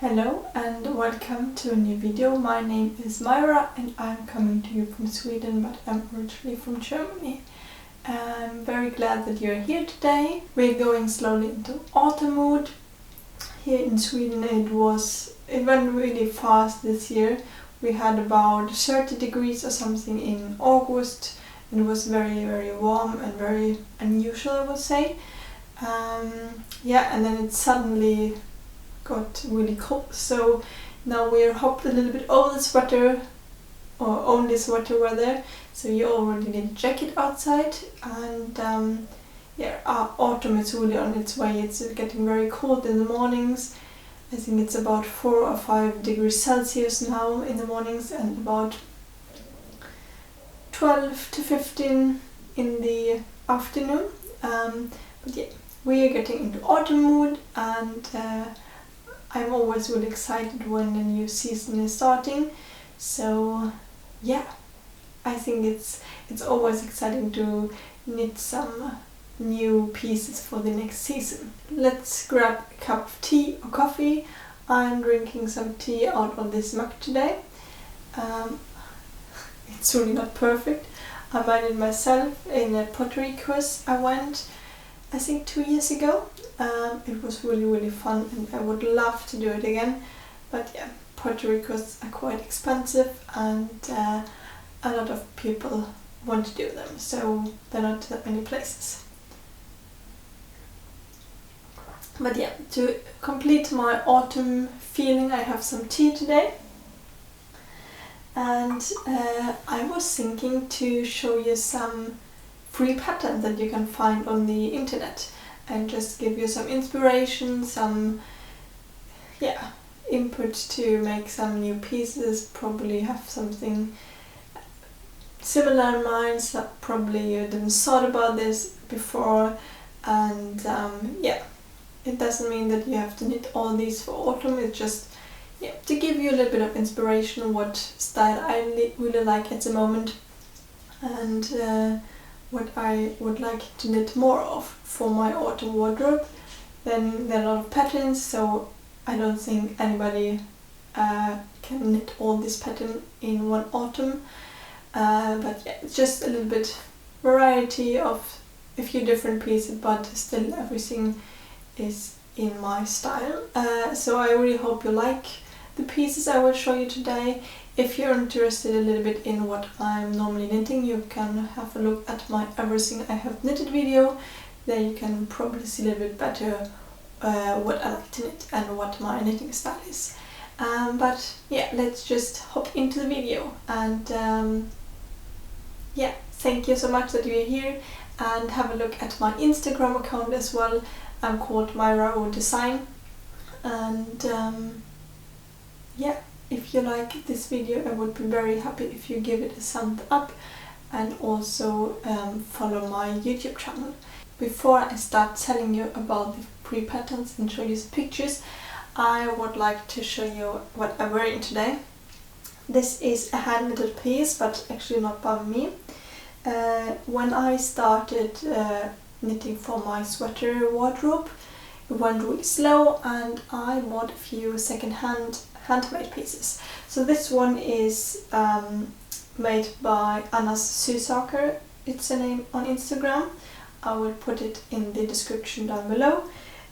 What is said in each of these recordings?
Hello and welcome to a new video. My name is Myra and I'm coming to you from Sweden, but I'm originally from Germany. I'm very glad that you're here today. We're going slowly into autumn mood. Here in Sweden it went really fast this year. We had about 30 degrees or something in August and it was very warm and very unusual, I would say. And then it suddenly got really cold, so now we're hopped a little bit over the sweater or only sweater weather, so you already need a jacket outside. And our autumn is really on its way. It's getting very cold in the mornings. I think it's about 4 or 5 degrees Celsius now in the mornings and about 12 to 15 in the afternoon. We are getting into autumn mood, and I'm always really excited when a new season is starting. So I think it's always exciting to knit some new pieces for the next season. Let's grab a cup of tea or coffee. I'm drinking some tea out of this mug today. It's really not perfect. I made it myself in a pottery course I went, I think 2 years ago. It was really fun and I would love to do it again, but pottery courses are quite expensive and a lot of people want to do them, so there are not that many places. But to complete my autumn feeling, I have some tea today, and I was thinking to show you some free patterns that you can find on the internet and just give you some inspiration, some input to make some new pieces. Probably have something similar in mind, so probably you didn't thought about this before, and it doesn't mean that you have to knit all these for autumn. It's just to give you a little bit of inspiration what style I really like at the moment, and what I would like to knit more of for my autumn wardrobe. Then there are a lot of patterns, so I don't think anybody can knit all this pattern in one autumn. It's just a little bit variety of a few different pieces, but still everything is in my style. So I really hope you like the pieces I will show you today. If you're interested a little bit in what I'm normally knitting, you can have a look at my everything I have knitted video. There you can probably see a little bit better what I like to knit and what my knitting style is. Let's just hop into the video, and thank you so much that you're here, and have a look at my Instagram account as well. I'm called Myra Design, and if you like this video, I would be very happy if you give it a thumbs up and also follow my YouTube channel. Before I start telling you about the free patterns and show you some pictures, I would like to show you what I'm wearing today. This is a hand knitted piece, but actually not by me. When I started knitting for my sweater wardrobe, it went really slow and I bought a few second-hand handmade pieces. So this one is made by Anna's Sysaker. It's her name on Instagram. I will put it in the description down below.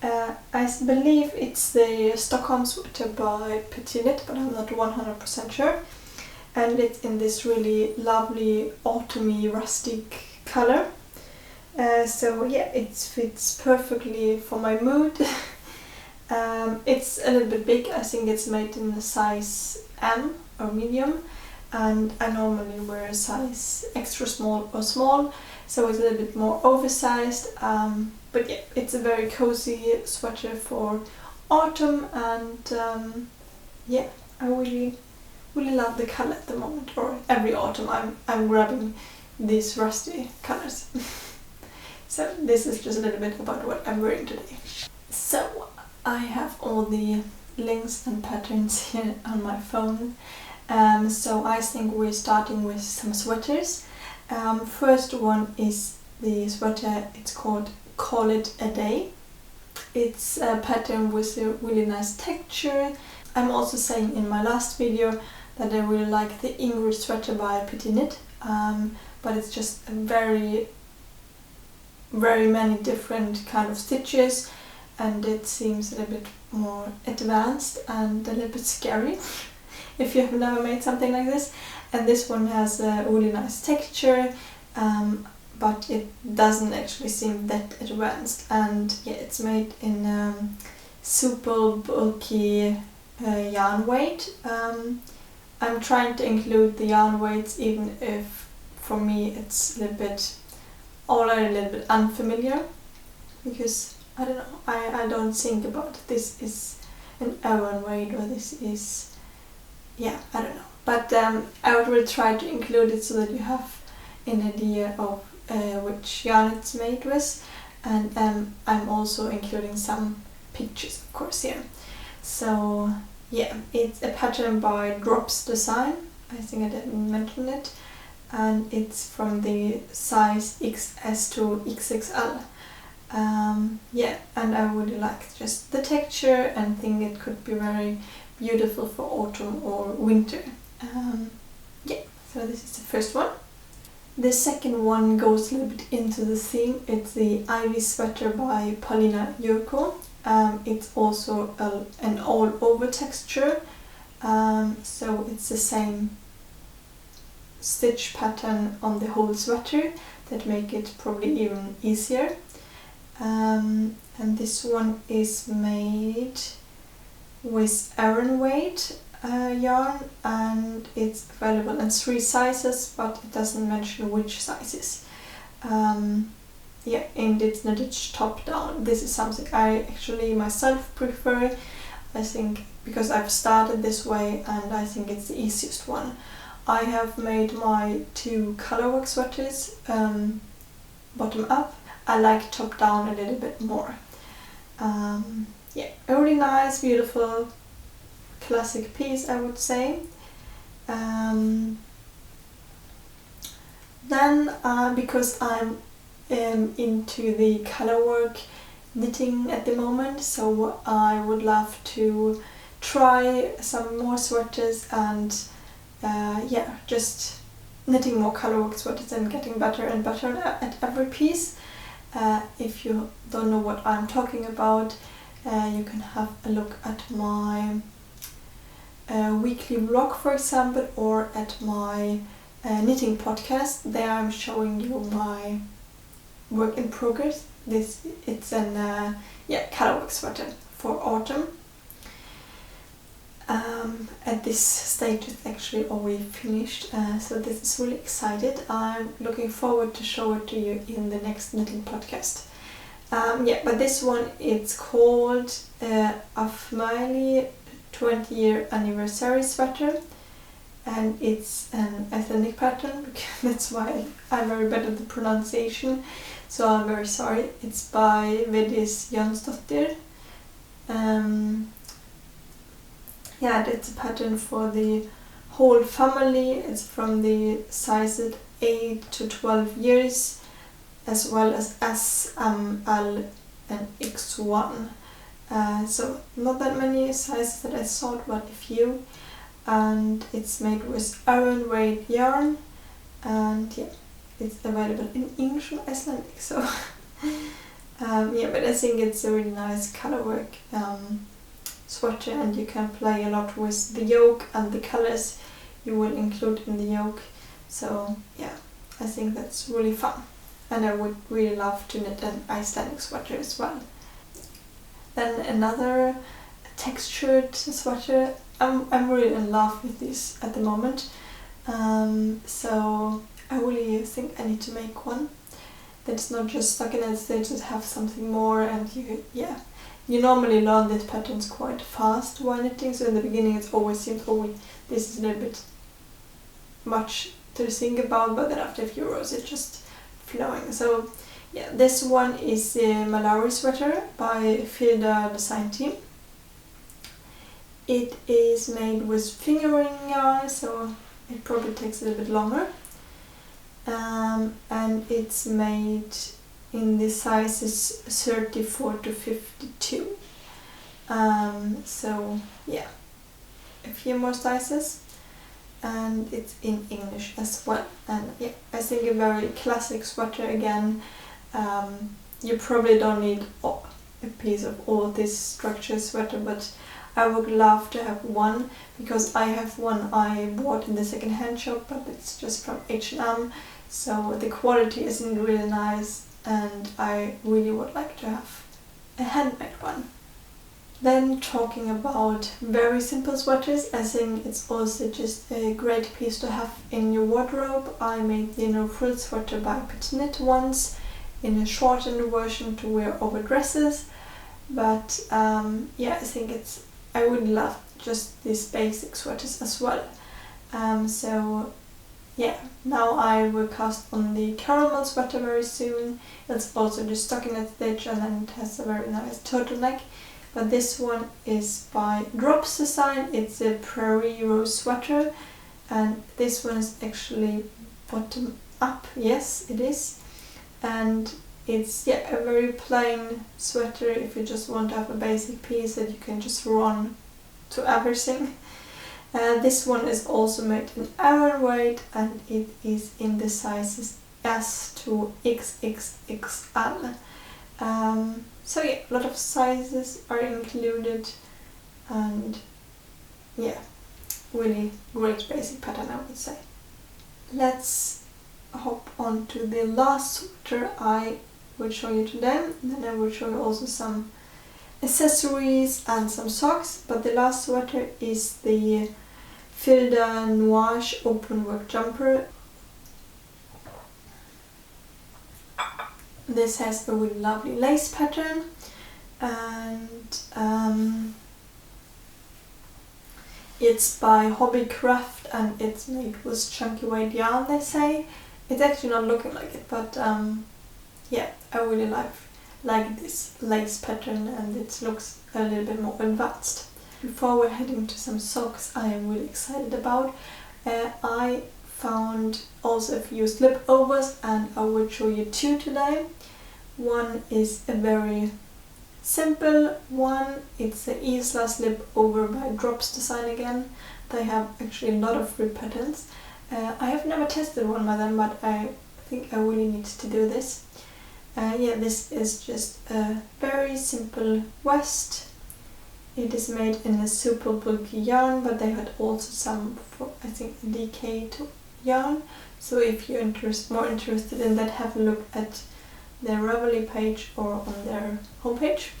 I believe it's the Stockholm sweater by Petit Knit, but I'm not 100% sure. And it's in this really lovely autumny rustic color. It fits perfectly for my mood. It's a little bit big. I think it's made in a size M or medium, and I normally wear a size extra small or small, so it's a little bit more oversized. It's a very cozy sweater for autumn, and I really love the color at the moment, or every autumn I'm grabbing these rusty colors. So this is just a little bit about what I'm wearing today. So I have all the links and patterns here on my phone. So I think we're starting with some sweaters. First one is the sweater. It's called Call It a Day. It's a pattern with a really nice texture I'm also saying in my last video that I really like the Ingrid sweater by Petit Knit, but it's just very many different kind of stitches, and it seems a little bit more advanced and a little bit scary if you have never made something like this. And this one has a really nice texture, but it doesn't actually seem that advanced, and yeah, it's made in super bulky yarn weight. I'm trying to include the yarn weights, even if for me it's a little bit unfamiliar, because I don't know, I don't think about this is an Aran weight or this is, yeah, I don't know. But I will try to include it so that you have an idea of which yarn it's made with, and I'm also including some pictures, of course, here. So yeah, it's a pattern by Drops Design, I think I didn't mention it, and it's from the size XS to XXL. Yeah, and I really like just the texture and think it could be very beautiful for autumn or winter. Yeah, so this is the first one. The second one goes a little bit into the theme. It's the Ivy sweater by Paulina Jurko. It's also an all-over texture, so it's the same stitch pattern on the whole sweater that make it probably even easier. And this one is made with Aran weight yarn, and it's available in 3 sizes, but it doesn't mention which sizes. Yeah, and it's knitted top down. This is something I actually myself prefer, I think, because I've started this way and I think it's the easiest one. I have made my 2 colorwork sweaters bottom up. I like top down a little bit more. Yeah, a really nice, beautiful, classic piece, I would say. Then, because I'm into the colorwork knitting at the moment, so I would love to try some more sweaters and yeah, just knitting more colorwork sweaters and getting better and better at every piece. If you don't know what I'm talking about, you can have a look at my weekly vlog, for example, or at my knitting podcast. There I'm showing you my work in progress. It's an yeah, colorwork sweater for autumn. At this stage it's actually already finished, so this is really excited. I'm looking forward to show it to you in the next knitting podcast. Yeah, but this one, it's called Afmali 20-year anniversary sweater, and it's an ethnic pattern. That's why I'm very bad at the pronunciation, so I'm very sorry. It's by Vedis Jonsdottir. Yeah, it's a pattern for the whole family. It's from the sizes 8 to 12 years, as well as S, M, L and X1. So not that many sizes that I thought, but a few. And it's made with Aran weight yarn, and yeah, it's available in English and Icelandic. So yeah, but I think it's a really nice colorwork sweater, and you can play a lot with the yoke and the colors you will include in the yoke. So yeah, I think that's really fun, and I would really love to knit an Icelandic sweater as well. Then another textured sweater. I'm really in love with this at the moment, so I really think I need to make one that's not just stuck in a stitch, that have something more. And you normally learn these patterns quite fast while knitting, so in the beginning it always seems, oh, this is a little bit much to think about, but then after a few rows it's just flowing. So yeah, this one is the Malawi sweater by Filda Design Team. It is made with fingering yarn, so it probably takes a little bit longer, and it's made in the sizes 34 to 52. So yeah, few more sizes, and it's in English as well. And yeah, I think a very classic sweater again. You probably don't need a piece of all this structured sweater, but I would love to have one, because I have one I bought in the second-hand shop, but it's just from H&M, so the quality isn't really nice, and I really would like to have a handmade one. Then talking about very simple sweaters, I think it's also just a great piece to have in your wardrobe. I made the full sweater by Knit once in a shortened version to wear over dresses, but yeah, I think I would love just these basic sweaters as well. So yeah, now I will cast on the caramel sweater very soon. It's also just stockinette stitch, and then it has a very nice turtleneck. But this one is by Drops Design. It's a Prairie Rose sweater, and this one is actually bottom up. Yes, it is. And it's a very plain sweater if you just want to have a basic piece that you can just run to everything. This one is also made in Aran weight, and it is in the sizes S to XXXL. So yeah, a lot of sizes are included, and yeah, really great basic pattern, I would say. Let's hop on to the last sweater I will show you today. Then I will show you also some accessories and some socks, but the last sweater is the Fil de Nuage open work jumper. This has a really lovely lace pattern, and it's by Hobbycraft, and it's made with chunky weight yarn, they say. It's actually not looking like it, but yeah, I really like this lace pattern, and it looks a little bit more advanced. Before we're heading to some socks I am really excited about, I found also a few slipovers, and I will show you two today. One is a very simple one. It's the Isla slipover by Drops Design again. They have actually a lot of free patterns. I have never tested one by them, but I think I really need to do this. Yeah, this is just a very simple vest. It is made in a super bulky yarn, but they had also some for, I think, decayed yarn. So if you're more interested in that, have a look at their Ravelry page or on their homepage.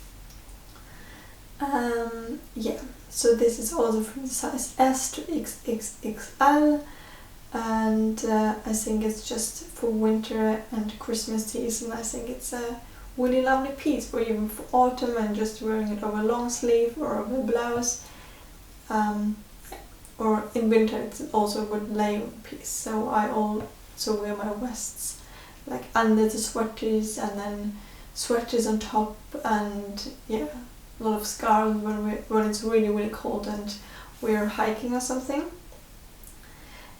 Yeah, so this is also from the size S to XXXL, and I think it's just for winter and Christmas season. I think it's a really lovely piece, or even for autumn and just wearing it over a long sleeve or over a blouse. Or in winter it's also a good layering piece. So I also wear my vests like under the sweaters, and then sweaters on top, and yeah, a lot of scarves when it's really cold and we're hiking or something.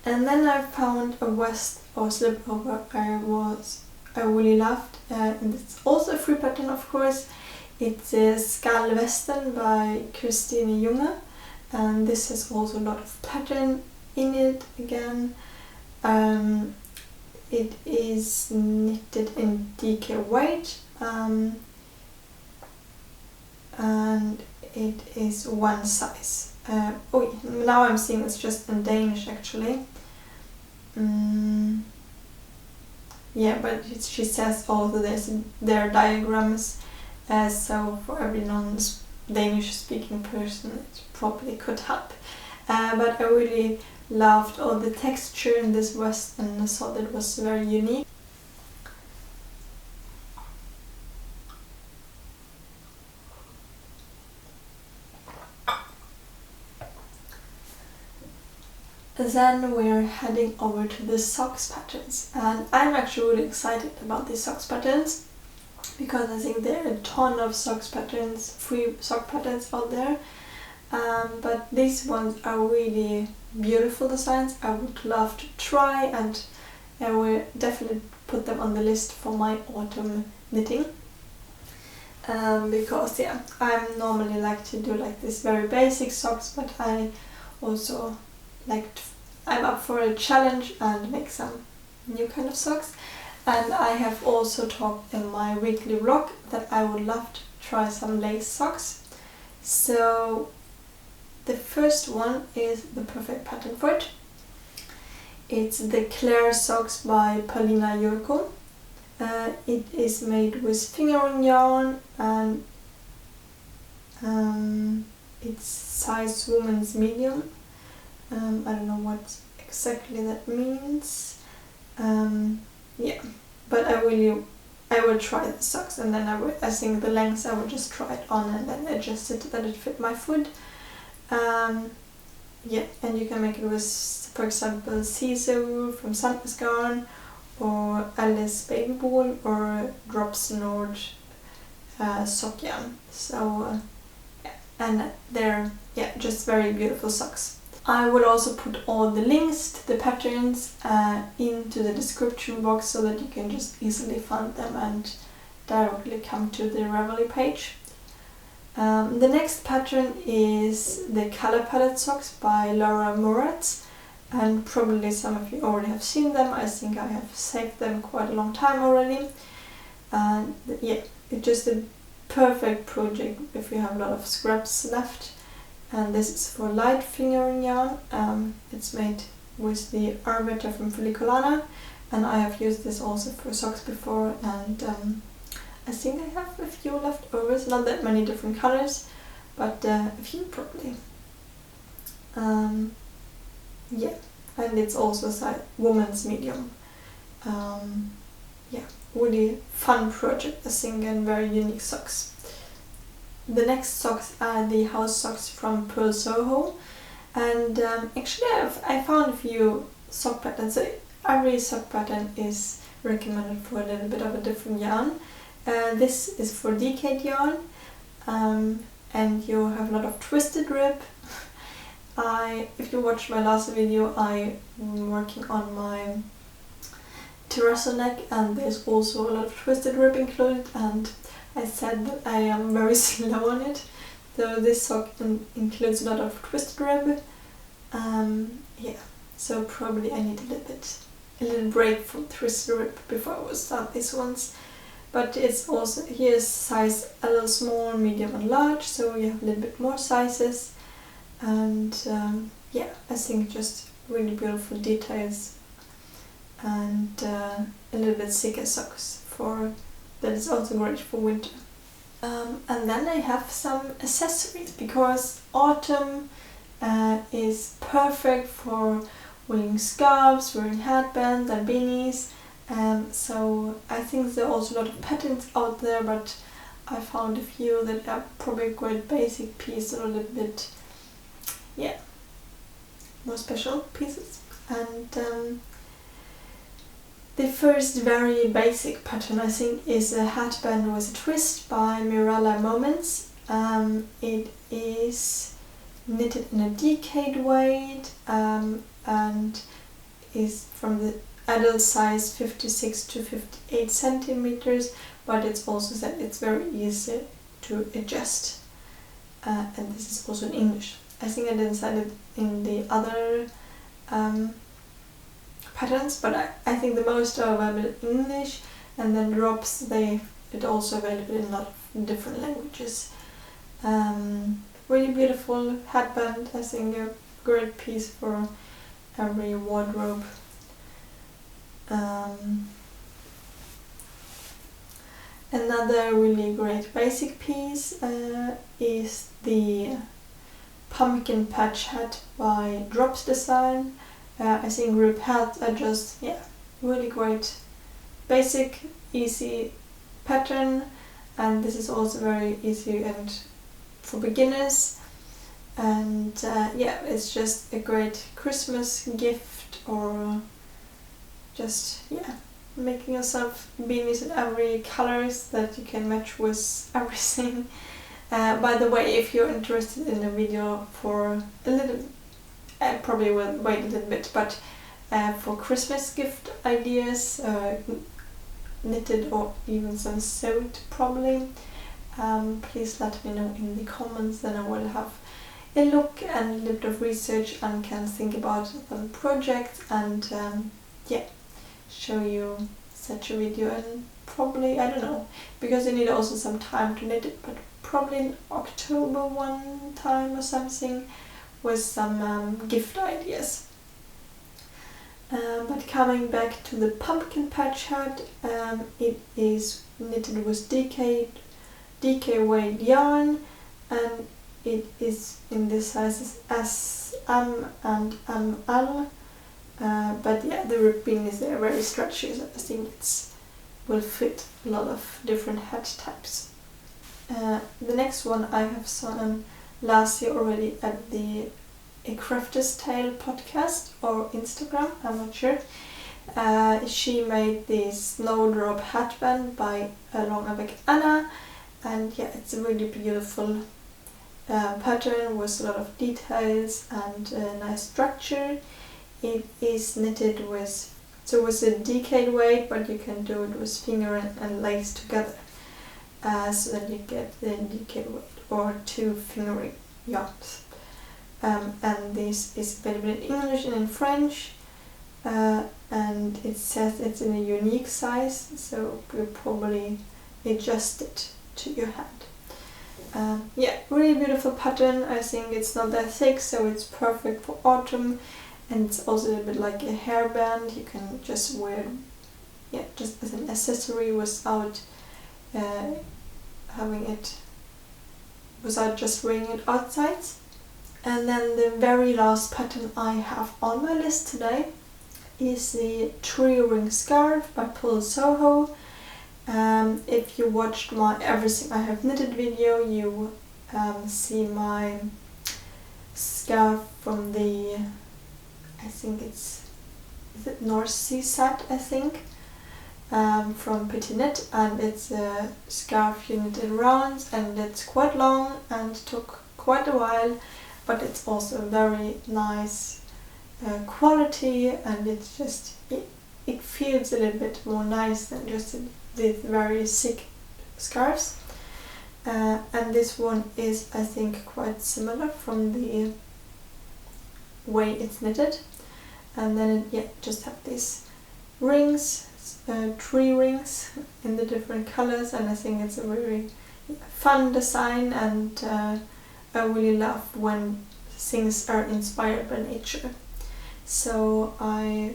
And then I found a vest or slipover I really loved, and it's also a free pattern, of course. It's a Skallvästen by Christine Junge, and this has also a lot of pattern in it again. It is knitted in DK weight, and it is one size. Oh, now I'm seeing it's just in Danish actually. Yeah, but she says also there are diagrams, so for every non-Danish speaking person it probably could help. But I really loved all the texture in this vest, and I thought it was very unique. Then we're heading over to the socks patterns, and I'm actually really excited about these socks patterns because I think there are a ton of socks patterns, free sock patterns out there, but these ones are really beautiful designs. I would love to try, and I will definitely put them on the list for my autumn knitting, because yeah, I normally like to do like this very basic socks, but I also I'm up for a challenge and make some new kind of socks. And I have also talked in my weekly vlog that I would love to try some lace socks. So the first one is the perfect pattern for it. It's the Claire socks by Paulina Jurko. It is made with fingering yarn and it's size woman's medium. I don't know what exactly that means. Yeah, but I will try the socks, and then I think the length I will just try it on and then adjust it that it fit my foot. Yeah, and you can make it with, for example, Caesar from Sandnes Garn, or Alice Baby Wool, or Drops Nord sock yarn. So yeah, and they're just very beautiful socks. I will also put all the links to the patterns into the description box so that you can just easily find them and directly come to the Ravelry page. The next pattern is the Color Palette socks by Laura Murat, and probably some of you already have seen them. I think I have saved them quite a long time already. And yeah, it's just a perfect project if you have a lot of scraps left. And this is for light fingering yarn. It's made with the Arvita from Filicolana, and I have used this also for socks before, and I think I have a few leftovers, not that many different colors, but a few probably. Yeah, and it's also a woman's medium. Yeah, really fun project, I think, and very unique socks. The next socks are the house socks from Pearl Soho, and actually I found a few sock patterns. So every sock pattern is recommended for a little bit of a different yarn. This is for decayed yarn, and you have a lot of twisted rib. If you watched my last video, I'm working on my terrazzo neck, and there's also a lot of twisted rib included, and I said that I am very slow on it, so this sock includes a lot of twisted rib. Yeah, so probably I need a little break from twisted rib before I will start these ones. But it's also, here's size a little small, medium and large, so you have a little bit more sizes. And yeah, I think just really beautiful details, and a little bit thicker socks that is also great for winter. And then I have some accessories, because autumn is perfect for wearing scarves, wearing headbands and beanies. So I think there are also a lot of patterns out there, but I found a few that are probably quite basic pieces, or a little bit, yeah, more special pieces. And the first very basic pattern, I think, is a headband with a twist by Mirella Moments. It is knitted in a decayed weight, and is from the adult size 56 to 58 centimeters, but it's also that it's very easy to adjust. And this is also in English. I think I didn't send it in the other patterns, but I think the most are available in English, and then drops, it's also available in a lot of different languages. Really beautiful headband, I think a great piece for every wardrobe. Another really great basic piece is the pumpkin patch hat by Drops Design. I think rib hats are just, yeah, really great, basic, easy pattern, and this is also very easy and for beginners. And yeah, it's just a great Christmas gift, or just, yeah, making yourself beanies in every colors that you can match with everything. By the way, if you're interested in a video for a little, I probably will wait a little bit, but for Christmas gift ideas, knitted or even some sewed probably, please let me know in the comments, then I will have a look and a little bit of research and can think about some projects and yeah, show you such a video. And probably, I don't know, because you need also some time to knit it, but probably in October one time or something with some gift ideas. But coming back to the pumpkin patch hat, it is knitted with DK weight yarn, and it is in the sizes SM and ML. But yeah, the ribbing is there, very stretchy, so I think it will fit a lot of different hat types. The next one I have seen last year already at the A Crafter's Tale podcast or Instagram, I'm not sure. She made this snowdrop hatband by Along avec Anna, and yeah, it's a really beautiful pattern with a lot of details and a nice structure. It is knitted with a DK weight, but you can do it with finger and lace together, so that you get the DK weight or 2 fingering yarns. And this is available in English and in French, and it says it's in a unique size, so you probably adjust it to your hand. Yeah, really beautiful pattern. I think it's not that thick, so it's perfect for autumn, and it's also a bit like a hairband. You can just wear it, yeah, just as an accessory without just wearing it outside. And then the very last pattern I have on my list today is the Tree Ring Scarf by Pull Soho. If you watched my Everything I Have Knitted video, you see my scarf from the, I think is it North Sea set, I think, from Petit Knit, and it's a scarf you knit in rounds, and it's quite long and took quite a while, but it's also very nice quality, and it's just, it feels a little bit more nice than just these very thick scarves. And this one is, I think, quite similar from the way it's knitted. And then it just have these rings, tree rings in the different colors, and I think it's a very fun design, and I really love when things are inspired by nature. So I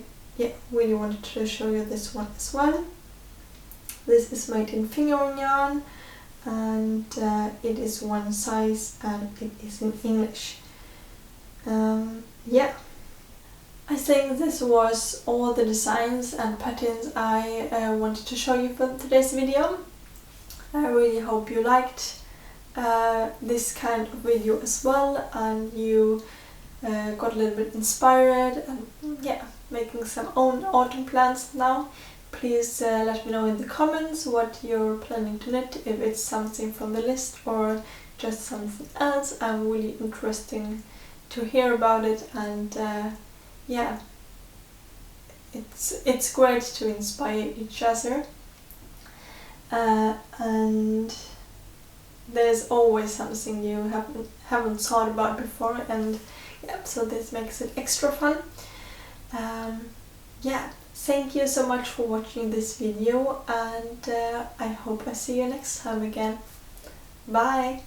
really wanted to show you this one as well. This is made in fingering yarn, and it is one size, and it is in English. Yeah, I think this was all the designs and patterns I wanted to show you for today's video. I really hope you liked this kind of video as well, and you got a little bit inspired, and yeah, making some own autumn plans now. Please let me know in the comments what you're planning to knit, if it's something from the list or just something else. I'm really interested to hear about it, and yeah, it's great to inspire each other, and there's always something you haven't thought about before, and yeah, so this makes it extra fun. Yeah, thank you so much for watching this video, and I hope I see you next time again. Bye!